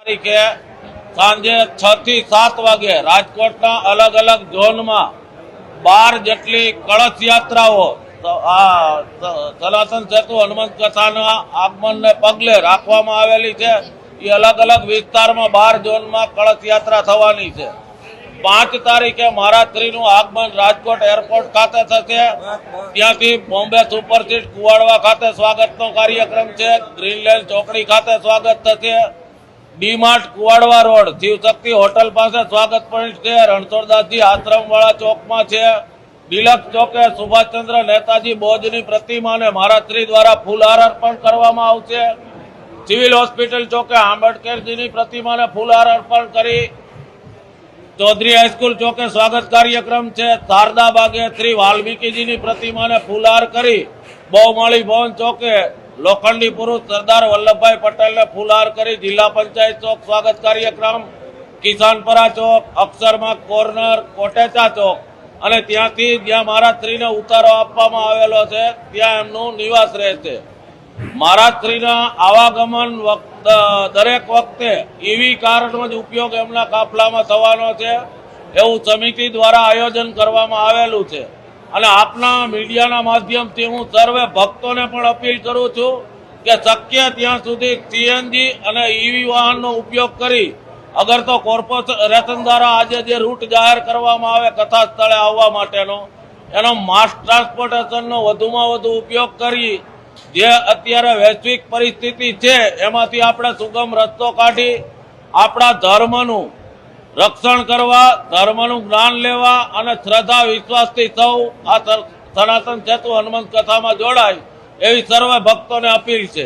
તારીખે સાંજે 6 થી 7 વાગે રાજકોટના અલગ અલગ ઝોનમાં 12 જેટલી કળશ યાત્રાઓ સનાતન સેતુ હનુમંત કથાના આગમનને પગલે રાખવામાં આવેલી છે। એ અલગ અલગ વિસ્તારમાં 12 ઝોનમાં કળશ યાત્રા થવાની છે। 5 તારીખે મહારાજશ્રીનું આગમન રાજકોટ એરપોર્ટ ખાતે થશે। ત્યાંથી બોમ્બે સુપરસીટ કુવાડવા ખાતે સ્વાગતનો કાર્યક્રમ છે। ગ્રીનલેન્ડ ચોકડી ખાતે સ્વાગત થશે। ડીમાર્ટ કુવાડવા રોડ શિવશક્તિ હોટલ પાસે સ્વાગત પોઈન્ટ છે। રણછોડદાસજી આશ્રમવાળા ચોકમાં છે। ડિલક્સ ચોકે સુભાષચંદ્ર નેતાજી બોઝની પ્રતિમાને મહારાજશ્રી દ્વારા ફૂલહાર અર્પણ કરવામાં આવશે। સિવિલ હોસ્પિટલ ચોકે આંબેડકરજીની પ્રતિમાને ફૂલહાર અર્પણ કરી ચૌધરી હાઈસ્કૂલ ચોકે સ્વાગત કાર્યક્રમ છે। શારદા બાગે શ્રી વાલ્મીકીજીની પ્રતિમાને ફૂલહાર કરી બહુમાળી ભવન ચોકે લોખંડી પુરુષ સરદાર વલ્લભભાઈ પટેલને ફૂલહાર કરી જિલ્લા પંચાયત ચોક સ્વાગત કાર્યક્રમ, કિસાનપરા ચોક, અક્ષરમાર્ગ કોર્નર, કોટેચા ચોક અને ત્યાંથી જ્યાં મહારાજશ્રીને ઉતારો આપવામાં આવેલો છે ત્યાં એમનું નિવાસ રહેશે। મહારાજશ્રીના આવાગમન દરેક વખતે ઈવી કારનો જ ઉપયોગ એમના કાફલામાં થવાનો છે એવું સમિતિ દ્વારા આયોજન કરવામાં આવેલું છે। અને આપના મીડિયાના માધ્યમથી હું સર્વે ભક્તોને પણ અપીલ કરું છું કે શક્ય ત્યાં સુધી સીએનજી અને ઈવી વાહનનો ઉપયોગ કરી અગર તો કોર્પોરેશન દ્વારા આજે જે રૂટ જાહેર કરવામાં આવે કથા સ્થળે આવવા માટેનો એનો માસ ટ્રાન્સપોર્ટેશનનો વધુમાં વધુ ઉપયોગ કરી જે અત્યારે વૈશ્વિક પરિસ્થિતિ છે એમાંથી આપણે સુગમ રસ્તો કાઢી આપણા ધર્મનું રક્ષણ કરવા, ધર્મનું જ્ઞાન લેવા અને શ્રદ્ધા વિશ્વાસથી સૌ આ સનાતન સેતુ હનુમંત કથામાં જોડાય એવી સર્વે ભક્તોને અપીલ છે।